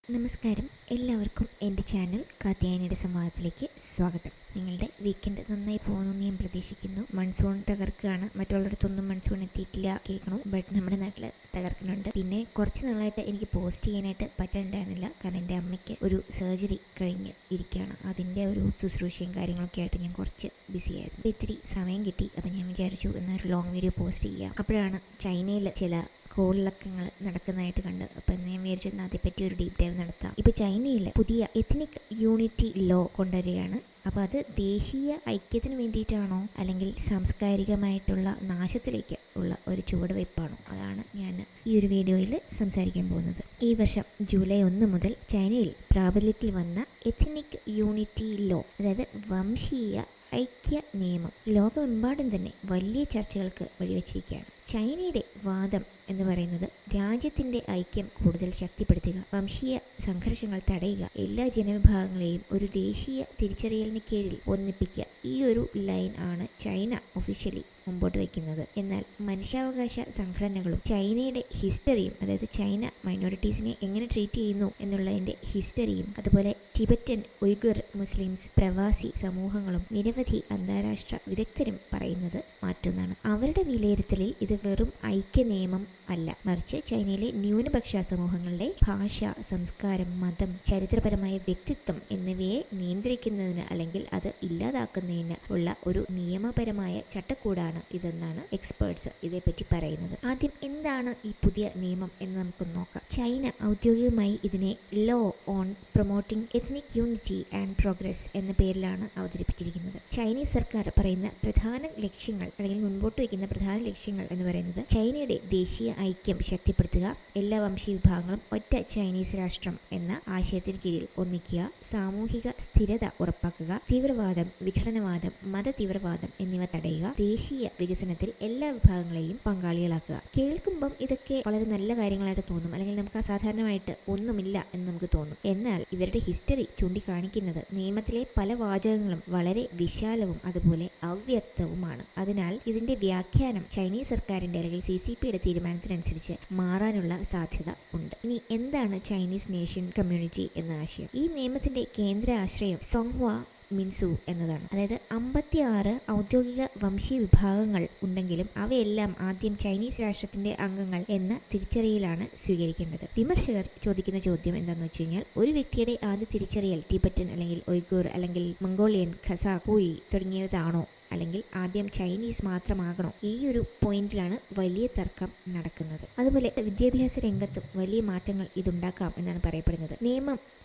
നമസ്കാരം, എല്ലാവർക്കും എൻ്റെ ചാനൽ കാത്യായനിയുടെ സംവാദത്തിലേക്ക് സ്വാഗതം. നിങ്ങളുടെ വീക്കെൻഡ് നന്നായി പോകുമെന്ന് ഞാൻ പ്രതീക്ഷിക്കുന്നു. മൺസൂൺ തകർക്കുകയാണ്. മറ്റുള്ളിടത്തൊന്നും മൺസൂൺ എത്തിയിട്ടില്ല കേൾക്കണു, ബട്ട് നമ്മുടെ നാട്ടിൽ തകർക്കുന്നുണ്ട്. പിന്നെ കുറച്ച് നാളായിട്ട് എനിക്ക് പോസ്റ്റ് ചെയ്യാനായിട്ട് പറ്റുന്നുണ്ടായിരുന്നില്ല, കാരണം എൻ്റെ അമ്മയ്ക്ക് ഒരു സർജറി കഴിഞ്ഞ് ഇരിക്കുകയാണ്. അതിൻ്റെ ഒരു ശുശ്രൂഷയും കാര്യങ്ങളൊക്കെ ആയിട്ട് ഞാൻ കുറച്ച് ബിസി ആയിരുന്നു. ഇത്തിരി സമയം കിട്ടി, അപ്പം ഞാൻ വിചാരിച്ചു എന്നൊരു ലോങ് വീഡിയോ പോസ്റ്റ് ചെയ്യാം. അപ്പോഴാണ് ചൈനയിൽ ചില കോളിളക്കങ്ങൾ നടക്കുന്നതായിട്ട് കണ്ട്. അപ്പം ഞാൻ വിചാരിച്ചു അതേപ്പറ്റി ഒരു ഡീപ് ഡൈവ് നടത്താം. ഇപ്പോൾ ചൈനയിൽ പുതിയ എത്നിക് യൂണിറ്റി ലോ കൊണ്ടുവരികയാണ്. അപ്പോൾ അത് ദേശീയ ഐക്യത്തിന് വേണ്ടിയിട്ടാണോ അല്ലെങ്കിൽ സാംസ്കാരികമായിട്ടുള്ള നാശത്തിലേക്ക് ഉള്ള ഒരു ചുവടുവയ്പ്പാണോ? അതാണ് ഞാൻ ഈ ഒരു വീഡിയോയിൽ സംസാരിക്കാൻ പോകുന്നത്. ഈ വർഷം ജൂലൈ 1 മുതൽ ചൈനയിൽ പ്രാബല്യത്തിൽ വന്ന എത്നിക് യൂണിറ്റി ലോ, അതായത് വംശീയ ഐക്യ നിയമം, ലോകമെമ്പാടും തന്നെ വലിയ ചർച്ചകൾക്ക് വഴിവെച്ചിരിക്കുകയാണ്. ചൈനയുടെ വാദം എന്ന് പറയുന്നത് രാജ്യത്തിൻ്റെ ഐക്യം കൂടുതൽ ശക്തിപ്പെടുത്തുക, വംശീയ സംഘർഷങ്ങൾ തടയുക, എല്ലാ ജനവിഭാഗങ്ങളെയും ഒരു ദേശീയ തിരിച്ചറിയലിന് കീഴിൽ ഒന്നിപ്പിക്കുക. ഈ ഒരു ലൈൻ ആണ് ചൈന ഒഫീഷ്യലി മുമ്പോട്ട് വയ്ക്കുന്നത്. എന്നാൽ മനുഷ്യാവകാശ സംഘടനകളും ചൈനയുടെ ഹിസ്റ്ററിയും, അതായത് ചൈന മൈനോറിറ്റീസിനെ എങ്ങനെ ട്രീറ്റ് ചെയ്യുന്നു എന്നുള്ളതിൻ്റെ ഹിസ്റ്ററിയും, അതുപോലെ ടിബറ്റൻ ഉയ്ഗുർ മുസ്ലിംസ് പ്രവാസി സമൂഹങ്ങളും നിരവധി അന്താരാഷ്ട്ര വിദഗ്ധരും പറയുന്നത് മറ്റൊന്നാണ്. അവരുടെ വിലയിരുത്തലിൽ ഇത് വെറും ഐക്യ നിയമം അല്ല, മറിച്ച് ചൈനയിലെ ന്യൂനപക്ഷ സമൂഹങ്ങളുടെ ഭാഷ, സംസ്കാരം, മതം, ചരിത്രപരമായ വ്യക്തിത്വം എന്നിവയെ നിയന്ത്രിക്കുന്നതിന് അല്ലെങ്കിൽ അത് ഇല്ലാതാക്കുന്നതിന് ഉള്ള ഒരു നിയമപരമായ ചട്ടക്കൂടാണ് ഇതെന്നാണ് എക്സ്പേർട്സ് ഇതേപ്പറ്റി പറയുന്നത്. ആദ്യം എന്താണ് ഈ പുതിയ നിയമം എന്ന് നമുക്ക് നോക്കാം. ചൈന ഔദ്യോഗികമായി ഇതിനെ law on promoting ethnic unity and progress എന്ന പേരിലാണ് അവതരിപ്പിച്ചിരിക്കുന്നത്. ചൈനീസ് സർക്കാർ പറയുന്ന പ്രധാന ലക്ഷ്യങ്ങൾ അല്ലെങ്കിൽ മുൻപോട്ട് വയ്ക്കുന്ന പ്രധാന ലക്ഷ്യങ്ങൾ എന്ന് പറയുന്നത് ചൈനയുടെ ദേശീയ ഐക്യം ശക്തിപ്പെടുത്തുക, എല്ലാ വംശീയ വിഭാഗങ്ങളും ഒറ്റ ചൈനീസ് രാഷ്ട്രം എന്ന ആശയത്തിന് കീഴിൽ ഒന്നിക്കുക, സാമൂഹിക സ്ഥിരത ഉറപ്പാക്കുക, തീവ്രവാദം, വിഘടനവാദം, മത തീവ്രവാദം എന്നിവ തടയുക, ദേശീയ വികസനത്തിൽ എല്ലാ വിഭാഗങ്ങളെയും പങ്കാളികളാക്കുക. കേൾക്കുമ്പം ഇതൊക്കെ വളരെ നല്ല കാര്യങ്ങളായിട്ട് തോന്നും, അല്ലെങ്കിൽ നമുക്ക് അസാധാരണമായിട്ട് ഒന്നുമില്ല എന്ന് നമുക്ക് തോന്നും. എന്നാൽ ഇവരുടെ ഹിസ്റ്ററി ചൂണ്ടിക്കാണിക്കുന്നത് നിയമത്തിലെ പല വാചകങ്ങളും വളരെ വിശാലവും അതുപോലെ അവ്യക്തവുമാണ്. അതിനാൽ ഇതിന്റെ വ്യാഖ്യാനം ചൈനീസ് സർക്കാരിന്റെ അല്ലെങ്കിൽ CCPയുടെ തീരുമാനത്തിനനുസരിച്ച് മാറാനുള്ള സാധ്യത ഉണ്ട്. ഇനി എന്താണ് ചൈനീസ് നേഷൻ കമ്മ്യൂണിറ്റി എന്ന ആശയം? ഈ നിയമത്തിന്റെ കേന്ദ്ര ആശ്രയം സോങ്ഹ്വാ മിൻസു എന്നതാണ്. അതായത് 56 ഔദ്യോഗിക വംശീയ വിഭാഗങ്ങൾ ഉണ്ടെങ്കിലും അവയെല്ലാം ആദ്യം ചൈനീസ് രാഷ്ട്രത്തിന്റെ അംഗങ്ങൾ എന്ന തിരിച്ചറിയലാണ് സ്വീകരിക്കേണ്ടത്. വിമർശകർ ചോദിക്കുന്ന ചോദ്യം എന്താണെന്ന് വെച്ച് കഴിഞ്ഞാൽ, ഒരു വ്യക്തിയുടെ ആദ്യ തിരിച്ചറിയൽ ടിബറ്റൻ അല്ലെങ്കിൽ ഉയ്ഗുർ അല്ലെങ്കിൽ മംഗോളിയൻ, ഖസാഖ്, ഹൂയി തുടങ്ങിയതാണോ, അല്ലെങ്കിൽ ആദ്യം ചൈനീസ് മാത്രമാകണോ? ഈ ഒരു പോയിന്റിലാണ് വലിയ തർക്കം നടക്കുന്നത്. അതുപോലെ വിദ്യാഭ്യാസ രംഗത്തും വലിയ മാറ്റങ്ങൾ ഇതുണ്ടാക്കാം എന്നാണ് പറയപ്പെടുന്നത്.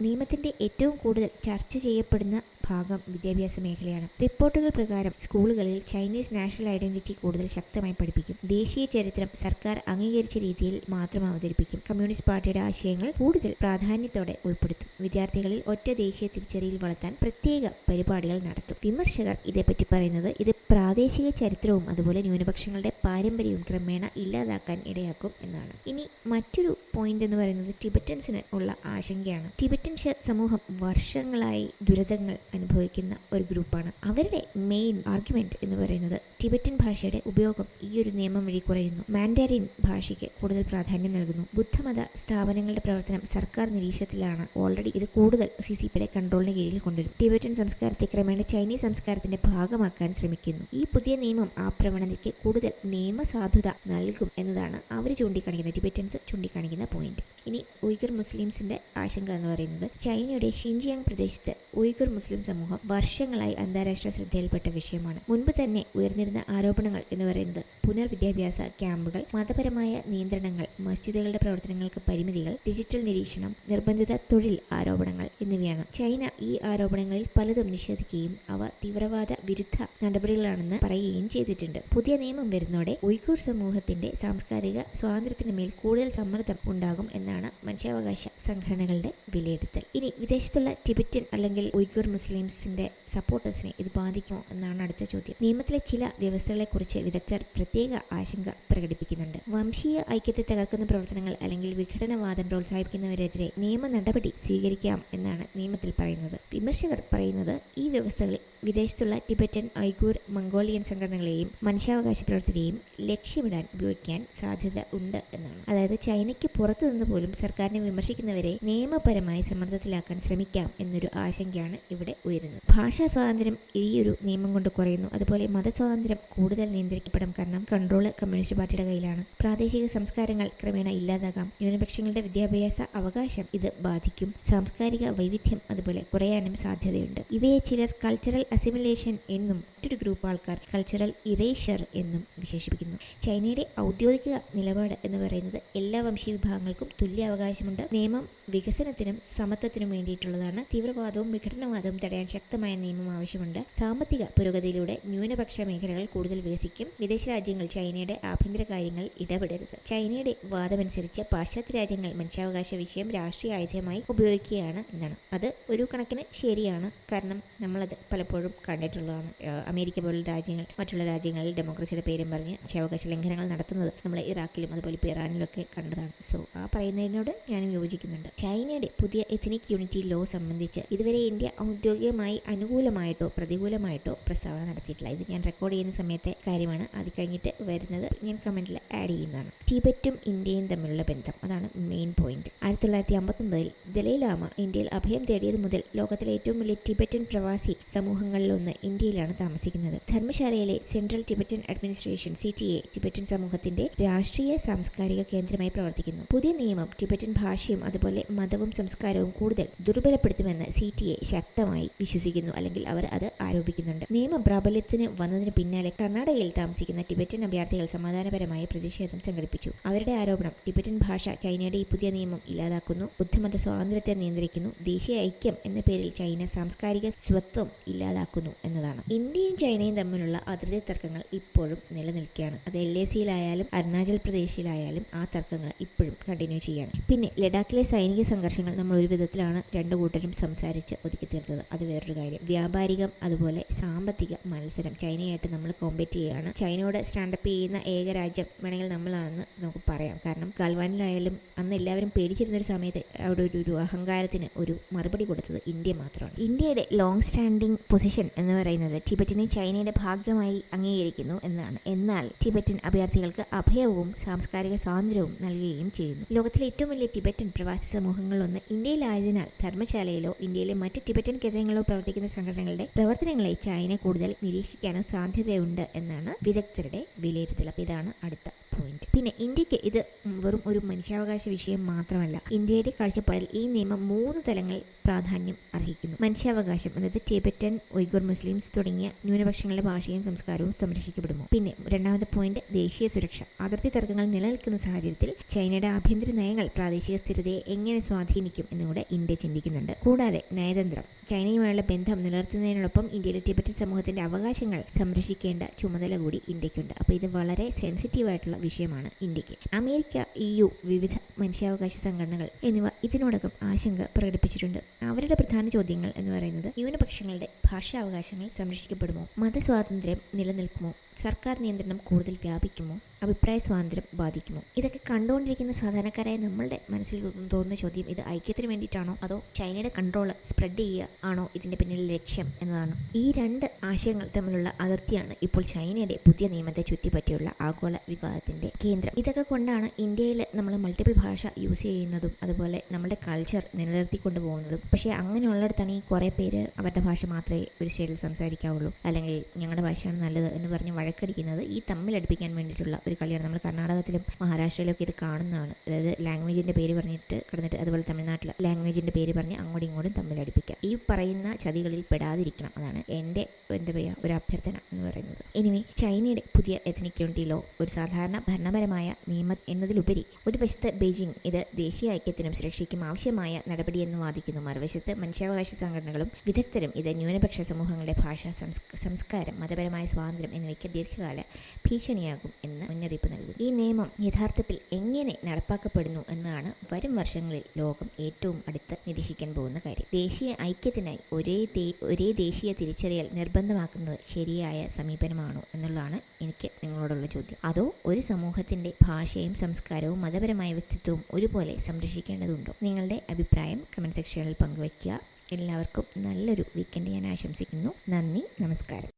നിയമത്തിന്റെ ഏറ്റവും കൂടുതൽ ചർച്ച ചെയ്യപ്പെടുന്ന ഭാഗം വിദ്യാഭ്യാസ മേഖലയാണ്. റിപ്പോർട്ടുകൾ പ്രകാരം സ്കൂളുകളിൽ ചൈനീസ് നാഷണൽ ഐഡന്റിറ്റി കൂടുതൽ ശക്തമായി പഠിപ്പിക്കും. ദേശീയ ചരിത്രം സർക്കാർ അംഗീകരിച്ച രീതിയിൽ മാത്രം അവതരിപ്പിക്കും. കമ്മ്യൂണിസ്റ്റ് പാർട്ടിയുടെ ആശയങ്ങൾ കൂടുതൽ പ്രാധാന്യത്തോടെ ഉൾപ്പെടുത്തും. വിദ്യാർത്ഥികളിൽ ഒറ്റ ദേശീയ തിരിച്ചറിയിൽ വളർത്താൻ പ്രത്യേക പരിപാടികൾ നടത്തും. വിമർശകർ ഇതേപ്പറ്റി പറയുന്നത് ഇത് പ്രാദേശിക ചരിത്രവും അതുപോലെ ന്യൂനപക്ഷങ്ങളുടെ പാരമ്പര്യവും ക്രമേണ ഇല്ലാതാക്കാൻ ഇടയാക്കും എന്നാണ്. ഇനി മറ്റൊരു പോയിന്റ് എന്ന് പറയുന്നത് ടിബറ്റൻസിന് ഉള്ള ആശങ്കയാണ്. ടിബറ്റൻ സമൂഹം വർഷങ്ങളായി ദുരിതങ്ങൾ അനുഭവിക്കുന്ന ഒരു ഗ്രൂപ്പാണ്. അവരുടെ മെയിൻ ആർഗ്യുമെന്റ് എന്ന് പറയുന്നത് ടിബറ്റൻ ഭാഷയുടെ ഉപയോഗം ഈ ഒരു നിയമം വഴി കുറയുന്നു. മാൻഡാരിൻ ഭാഷയ്ക്ക് കൂടുതൽ പ്രാധാന്യം നൽകുന്നു. ബുദ്ധമത സ്ഥാപനങ്ങളുടെ പ്രവർത്തനം സർക്കാർ നിരീക്ഷണത്തിലാണ്. ഓൾറെഡി ഇത് കൂടുതൽ CCPയുടെ കൺട്രോളിന് കീഴിൽ കൊണ്ടുവരും. ടിബറ്റൻ സംസ്കാരത്തെ ക്രമേണ ചൈനീസ് സംസ്കാരത്തിന്റെ ഭാഗമാക്കാൻ ശ്രമിക്കുന്നു. ഈ പുതിയ നിയമം ആ പ്രവണതയ്ക്ക് കൂടുതൽ നിയമസാധുത നൽകും എന്നതാണ് അവർ ചൂണ്ടിക്കാണിക്കുന്ന ടിബറ്റൻസ് ചൂണ്ടിക്കാണിക്കുന്ന പോയിന്റ്. ഇനി ഉയ്ഗുർ മുസ്ലിംസിന്റെ ആശങ്ക എന്ന് പറയുന്നത് ചൈനയുടെ ഷിൻജിയാങ് പ്രദേശത്ത് ഉയ്ഗുർ മുസ്ലിം സമൂഹം വർഷങ്ങളായി അന്താരാഷ്ട്ര ശ്രദ്ധയിൽപ്പെട്ട വിഷയമാണ്. മുൻപ് തന്നെ ഉയർന്നിരുന്ന ആരോപണങ്ങൾ എന്ന് പറയുന്നത് പുനർവിദ്യാഭ്യാസ ക്യാമ്പുകൾ, മതപരമായ നിയന്ത്രണങ്ങൾ, മസ്ജിദുകളുടെ പ്രവർത്തനങ്ങൾക്ക് പരിമിതികൾ, ഡിജിറ്റൽ നിരീക്ഷണം, നിർബന്ധിത തൊഴിൽ ആരോപണങ്ങൾ എന്നിവയാണ്. ചൈന ഈ ആരോപണങ്ങളിൽ പലതും നിഷേധിക്കുകയും അവ തീവ്രവാദ വിരുദ്ധ നടപടികളാണെന്ന് പറയുകയും ചെയ്തിട്ടുണ്ട്. പുതിയ നിയമം വരുന്നതോടെ ഉയ്ഗുർ സമൂഹത്തിന്റെ സാംസ്കാരിക സ്വാതന്ത്ര്യത്തിന് മേൽ കൂടുതൽ സമ്മർദ്ദം ഉണ്ടാകും എന്നാണ് മനുഷ്യാവകാശ സംഘടനകളുടെ വിലയിരുത്തൽ. ഇനി വിദേശത്തുള്ള ടിബറ്റൻ അല്ലെങ്കിൽ ഉയ്ഗുർ മുസ്ലിംസിന്റെ സപ്പോർട്ടേഴ്സിനെ ഇത് ബാധിക്കുമോ എന്നാണ് അടുത്ത ചോദ്യം. നിയമത്തിലെ ചില വ്യവസ്ഥകളെക്കുറിച്ച് വിദഗ്ധർ പ്രത്യേക ആശങ്ക പ്രകടിപ്പിക്കുന്നുണ്ട്. വംശീയ ഐക്യത്തെ തകർക്കുന്ന പ്രവർത്തനങ്ങൾ അല്ലെങ്കിൽ വിഘടനവാദം പ്രോത്സാഹിപ്പിക്കുന്നവരെതിരെ നിയമ നടപടി സ്വീകരിക്കാം എന്നാണ് നിയമത്തിൽ പറയുന്നത്. വിമർശകർ പറയുന്നത് ഈ വ്യവസ്ഥകൾ വിദേശത്തുള്ള ടിബറ്റൻ, ഉയ്ഗുർ, മംഗോളിയൻ സംഘടനകളെയും മനുഷ്യാവകാശ പ്രവർത്തകരെയും ലക്ഷ്യമിടാൻ ഉപയോഗിക്കാൻ സാധ്യത ഉണ്ട് എന്നാണ്. അതായത് ചൈനയ്ക്ക് പുറത്തു നിന്ന് പോലും സർക്കാരിനെ വിമർശിക്കുന്ന ലംഘിക്കുന്നവരെ നിയമപരമായി സമ്മർദ്ദത്തിലാക്കാൻ ശ്രമിക്കാം എന്നൊരു ആശങ്കയാണ് ഇവിടെ ഉയരുന്നത്. ഭാഷാ സ്വാതന്ത്ര്യം ഈ ഒരു നിയമം കൊണ്ട് കുറയുന്നു. അതുപോലെ മതസ്വാതന്ത്ര്യം കൂടുതൽ നിയന്ത്രിക്കപ്പെടും. കാരണം കൺട്രോള് കമ്മ്യൂണിസ്റ്റ് പാർട്ടിയുടെ കയ്യിലാണ്. പ്രാദേശിക സംസ്കാരങ്ങൾ ക്രമേണ ഇല്ലാതാകാം. ന്യൂനപക്ഷങ്ങളുടെ വിദ്യാഭ്യാസ അവകാശം ഇത് ബാധിക്കും. സാംസ്കാരിക വൈവിധ്യം അതുപോലെ കുറയാനും സാധ്യതയുണ്ട്. ഇവയെ ചിലർ കൾച്ചറൽ അസിമിലേഷൻ എന്നും മറ്റൊരു ഗ്രൂപ്പ് ആൾക്കാർ കൾച്ചറൽ ഇറേഷർ എന്നും വിശേഷിപ്പിക്കുന്നു. ചൈനയുടെ ഔദ്യോഗിക നിലപാട് എന്ന് പറയുന്നത് എല്ലാ വംശീയ വിഭാഗങ്ങൾക്കും തുല്യ അവകാശമുണ്ട്. നിയമം വികസനത്തിനും സമത്വത്തിനും വേണ്ടിയിട്ടുള്ളതാണ്. തീവ്രവാദവും വിഘടനവാദവും തടയാൻ ശക്തമായ നിയമം ആവശ്യമുണ്ട്. സാമ്പത്തിക പുരോഗതിയിലൂടെ ന്യൂനപക്ഷ മേഖലകൾ കൂടുതൽ വികസിക്കും. വിദേശ രാജ്യങ്ങൾ ചൈനയുടെ ആഭ്യന്തര കാര്യങ്ങളിൽ ഇടപെടരുത്. ചൈനയുടെ വാദമനുസരിച്ച് പാശ്ചാത്യ രാജ്യങ്ങൾ മനുഷ്യാവകാശ വിഷയം രാഷ്ട്രീയ ആയുധമായി ഉപയോഗിക്കുകയാണ് എന്നാണ്. അത് ഒരു കണക്കിന് ശരിയാണ്. കാരണം നമ്മളത് പലപ്പോഴും കണ്ടിട്ടുള്ളതാണ്. അമേരിക്ക പോലുള്ള രാജ്യങ്ങൾ മറ്റുള്ള രാജ്യങ്ങളിൽ ഡെമോക്രസിയുടെ പേരും പറഞ്ഞ് മനുഷ്യാവകാശ ലംഘനങ്ങൾ നടത്തുന്നത് നമ്മൾ ഇറാഖിലും അതുപോലെ ഇപ്പോൾ ഇറാനിലൊക്കെ കണ്ടതാണ്. സോ ആ പറയുന്നതിനോട് ഞാനും യോജിക്കുന്നുണ്ട്. ചൈനയുടെ പുതിയ എത്നിക് യൂണിറ്റി ലോ സംബന്ധിച്ച് ഇതുവരെ ഇന്ത്യ ഔദ്യോഗികമായി അനുകൂലമായിട്ടോ പ്രതികൂലമായിട്ടോ പ്രസ്താവന നടത്തിയിട്ടില്ല. ഇത് ഞാൻ റെക്കോർഡ് ചെയ്യുന്ന സമയത്തെ കാര്യമാണ്. അത് കഴിഞ്ഞിട്ട് വരുന്നത് ഞാൻ കമൻറ്റിൽ ആഡ് ചെയ്യുന്നതാണ്. ടിബറ്റും ഇന്ത്യയും തമ്മിലുള്ള ബന്ധം, അതാണ് മെയിൻ പോയിന്റ്. 1959 ദലൈലാമ ഇന്ത്യയിൽ അഭയം തേടിയത് മുതൽ ലോകത്തിലെ ഏറ്റവും വലിയ ടിബറ്റൻ പ്രവാസി സമൂഹങ്ങളിലൊന്ന് ഇന്ത്യയിലാണ് താമസിക്കുന്നത്. ധർമ്മശാലയിലെ central Tibetan administration CTA Tibetan സമൂഹത്തിന്റെ രാഷ്ട്രീയ സാംസ്കാരിക കേന്ദ്രമായി പ്രവർത്തിക്കുന്നു. പുതിയ നിയമം ടിബറ്റൻ ഭാഷയും അതുപോലെ മതവും സംസ്കാരവും കൂടുതൽ ദുർബലപ്പെടുത്തുമെന്ന് CTA ശക്തമായി വിശ്വസിക്കുന്നു, അല്ലെങ്കിൽ അവർ അത് ആരോപിക്കുന്നുണ്ട്. നിയമം പ്രാബല്യത്തിന് വന്നതിന് പിന്നാലെ കർണാടകയിൽ താമസിക്കുന്ന ടിബറ്റൻ അഭയാർത്ഥികൾ സമാധാനപരമായ പ്രതിഷേധം സംഘടിപ്പിച്ചു. അവരുടെ ആരോപണം ടിബറ്റൻ ഭാഷ ചൈനയുടെ ഈ പുതിയ നിയമം ഇല്ലാതാക്കുന്നു, ബുദ്ധമത സ്വാതന്ത്ര്യത്തെ നിയന്ത്രിക്കുന്നു, ദേശീയ ഐക്യം എന്ന പേരിൽ ചൈന സാംസ്കാരിക സ്വത്വം ഇല്ലാതാക്കുന്നു എന്നതാണ്. ഇന്ത്യയും ചൈനയും തമ്മിലുള്ള അതിർത്തി തർക്കങ്ങൾ ഇപ്പോഴും നിലനിൽക്കുകയാണ്. അത് LACയിലായാലും അരുണാചൽ പ്രദേശിലായാലും ആ തർക്കങ്ങൾ ഇപ്പോഴും കണ്ടിന്യൂ ചെയ്യാണ്. പിന്നെ ലഡാക്കിലെ സൈനിക സംഘർഷങ്ങൾ നമ്മൾ ഒരു വിധത്തിലാണ് രണ്ടു കൂട്ടരും സംസാരിച്ച് ഒതുക്കി തീർത്തത്. അത് വേറൊരു കാര്യം. വ്യാപാരികം അതുപോലെ സാമ്പത്തിക മത്സരം ചൈനയായിട്ട് നമ്മൾ കോമ്പറ്റ് ചെയ്യുകയാണ്. ചൈനയോട് സ്റ്റാൻഡപ്പ് ചെയ്യുന്ന ഏക രാജ്യം വേണമെങ്കിൽ നമ്മളാണെന്ന് നമുക്ക് പറയാം. കാരണം ഗാൽവാനിലായാലും അന്ന് എല്ലാവരും പേടിച്ചിരുന്നൊരു സമയത്ത് അവിടെ ഒരു അഹങ്കാരത്തിന് ഒരു മറുപടി കൊടുത്തത് ഇന്ത്യ മാത്രമാണ്. ഇന്ത്യയുടെ ലോങ് സ്റ്റാൻഡിംഗ് പൊസിഷൻ എന്ന് പറയുന്നത് ടിബറ്റിനെ ചൈനയുടെ ഭാഗമായി അംഗീകരിക്കുന്നു എന്നാണ്. എന്നാൽ ടിബറ്റൻ അഭയാർത്ഥികൾക്ക് അഭയവും സാംസ്കാരിക സ്വാതന്ത്ര്യവും നൽകുകയും ചെയ്യുന്നു. ലോകത്തിലെ ഏറ്റവും വലിയ ടിബറ്റൻ പ്രവാസി സമൂഹങ്ങളിലൊന്ന് ഇന്ത്യയിലായതിനാൽ ധർമ്മശാലയിലോ ഇന്ത്യയിലെ മറ്റ് ടിബറ്റൻ കേന്ദ്രങ്ങളിലോ പ്രവർത്തിക്കുന്ന സംഘടനകളുടെ പ്രവർത്തനങ്ങളെ ചൈന കൂടുതൽ നിരീക്ഷിക്കാനോ സാധ്യതയുണ്ട് എന്നാണ് വിദഗ്ധരുടെ വിലയിരുത്തൽ. അപ്പോൾ ഇതാണ് അടുത്ത പോയിന്റ്. പിന്നെ ഇന്ത്യക്ക് ഇത് വെറും ഒരു മനുഷ്യാവകാശ വിഷയം മാത്രമല്ല. ഇന്ത്യയുടെ കാഴ്ചപ്പാടിൽ ഈ നിയമം 3 തലങ്ങളിൽ പ്രാധാന്യം അർഹിക്കുന്നു. മനുഷ്യാവകാശം, അതായത് ടിബറ്റൻ, ഉയ്ഗുർ മുസ്ലിംസ് തുടങ്ങിയ ന്യൂനപക്ഷങ്ങളുടെ ഭാഷയും സംസ്കാരവും സംരക്ഷിക്കപ്പെടുമോ. പിന്നെ രണ്ടാമത്തെ പോയിന്റ് ദേശീയ സുരക്ഷ. അതിർത്തി തർക്കങ്ങൾ നിലനിൽക്കുന്ന സാഹചര്യത്തിൽ ചൈനയുടെ ആഭ്യന്തര നയങ്ങൾ പ്രാദേശിക സ്ഥിരതയെ എങ്ങനെ സ്വാധീനിക്കും എന്നുകൂടെ ഇന്ത്യ ചിന്തിക്കുന്നുണ്ട്. കൂടാതെ നയതന്ത്രം. ചൈനയുമായുള്ള ബന്ധം നിലനിർത്തുന്നതിനോടൊപ്പം ഇന്ത്യയിലെ ടിബറ്റൻ സമൂഹത്തിന്റെ അവകാശങ്ങൾ സംരക്ഷിക്കേണ്ട ചുമതല കൂടി ഇന്ത്യക്കുണ്ട്. അപ്പോൾ ഇത് വളരെ സെൻസിറ്റീവായിട്ടുള്ള വിഷയമാണ് ഇന്ത്യക്ക്. അമേരിക്ക, EU, വിവിധ മനുഷ്യാവകാശ സംഘടനകൾ എന്നിവ ഇതിനോടകം ആശങ്ക പ്രകടിപ്പിച്ചിട്ടുണ്ട്. അവരുടെ പ്രധാന ചോദ്യങ്ങൾ എന്ന് പറയുന്നത് ന്യൂനപക്ഷങ്ങളുടെ ഭാഷാവകാശങ്ങൾ സംരക്ഷിക്കപ്പെടുമോ, മതസ്വാതന്ത്ര്യം നിലനിൽക്കുമോ, സർക്കാർ നിയന്ത്രണം കൂടുതൽ വ്യാപിക്കുമോ, അഭിപ്രായ സ്വാതന്ത്ര്യം ബാധിക്കുമോ. ഇതൊക്കെ കണ്ടുകൊണ്ടിരിക്കുന്ന സാധാരണക്കാരായ നമ്മളുടെ മനസ്സിൽ തോന്നുന്ന ചോദ്യം, ഇത് ഐക്യത്തിന് വേണ്ടിയിട്ടാണോ അതോ ചൈനയുടെ കൺട്രോൾ സ്പ്രെഡ് ചെയ്യുക ആണോ ഇതിൻ്റെ പിന്നിലെ ലക്ഷ്യം എന്നതാണ്. ഈ 2 ആശയങ്ങൾ തമ്മിലുള്ള അതിർത്തിയാണ് ഇപ്പോൾ ചൈനയുടെ പുതിയ നിയമത്തെ ചുറ്റിപ്പറ്റിയുള്ള ആഗോള വിവാദത്തിൻ്റെ കേന്ദ്രം. ഇതൊക്കെ കൊണ്ടാണ് ഇന്ത്യയിൽ നമ്മൾ മൾട്ടിപ്പിൾ ഭാഷ യൂസ് ചെയ്യുന്നതും അതുപോലെ നമ്മുടെ കൾച്ചർ നിലനിർത്തിക്കൊണ്ട് പോകുന്നതും. പക്ഷേ അങ്ങനെയുള്ളിടത്താണ് ഈ കുറേ പേര് അവരുടെ ഭാഷ മാത്രമേ ഒരു സ്റ്റൈലിൽ സംസാരിക്കാവുള്ളൂ, അല്ലെങ്കിൽ ഞങ്ങളുടെ ഭാഷയാണ് നല്ലത് എന്ന് പറഞ്ഞ് വഴക്കടിക്കുന്നത്. ഈ തമ്മിലടുപ്പിക്കാൻ വേണ്ടിയിട്ടുള്ള ഒരു കളിയാണ്. നമ്മൾ കർണാടകത്തിലും മഹാരാഷ്ട്രയിലൊക്കെ ഇത് കാണുന്നതാണ്. അതായത് ലാംഗ്വേജിൻ്റെ പേര് പറഞ്ഞിട്ട് കിടന്നിട്ട്, അതുപോലെ തമിഴ്നാട്ടിൽ ലാംഗ്വേജിൻ്റെ പേര് പറഞ്ഞ് അങ്ങോട്ടും ഇങ്ങോട്ടും തമ്മിലടുപ്പിക്കുക. ഈ പറയുന്ന ചതികളിൽ പെടാതിരിക്കണം. അതാണ് എൻ്റെ ഒരു അഭ്യർത്ഥന എന്ന് പറയുന്നത്. ഇനി ചൈനയുടെ പുതിയ എത്നിക് യൂണിറ്റി ലോ ഒരു സാധാരണ ഭരണപരമായ നിയമം എന്നതിലുപരി ഒരു വശത്ത് ബെയ്ജിംഗ് ഇത് ദേശീയ ഐക്യത്തിനും സുരക്ഷയ്ക്കും ആവശ്യമായ നടപടിയെന്ന് വാദിക്കുന്നു. മറുവശത്ത് മനുഷ്യാവകാശ സംഘടനകളും വിദഗ്ധരും ഇത് ന്യൂനപക്ഷ സമൂഹങ്ങളുടെ ഭാഷ, സംസ്കാരം, മതപരമായ സ്വാതന്ത്ര്യം എന്നിവയ്ക്ക് ദീർഘകാല ഭീഷണിയാകും എന്ന് മുന്നറിയിപ്പ് നൽകുന്നു. ഈ നിയമം യഥാർത്ഥത്തിൽ എങ്ങനെ നടപ്പാക്കപ്പെടുന്നു എന്നതാണ് വരും വർഷങ്ങളിൽ ലോകം ഏറ്റവും അടുത്ത് നിരീക്ഷിക്കാൻ പോകുന്ന കാര്യം. ദേശീയ ഐക്യത്തിനായി ഒരേ ദേശീയ തിരിച്ചറിയൽ നിർബന്ധമാക്കുന്നത് ശരിയായ സമീപനമാണോ എന്നുള്ളതാണ് എനിക്ക് നിങ്ങളോടുള്ള ചോദ്യം. അതോ ഒരു സമൂഹത്തിൻ്റെ ഭാഷയും സംസ്കാരവും മതപരമായ വ്യക്തിത്വവും ഒരുപോലെ സംരക്ഷിക്കേണ്ടതുണ്ടോ? നിങ്ങളുടെ അഭിപ്രായം കമൻറ്റ് സെക്ഷനിൽ പങ്കുവയ്ക്കുക. എല്ലാവർക്കും നല്ലൊരു വീക്കെൻഡ് ഞാൻ ആശംസിക്കുന്നു. നന്ദി, നമസ്കാരം.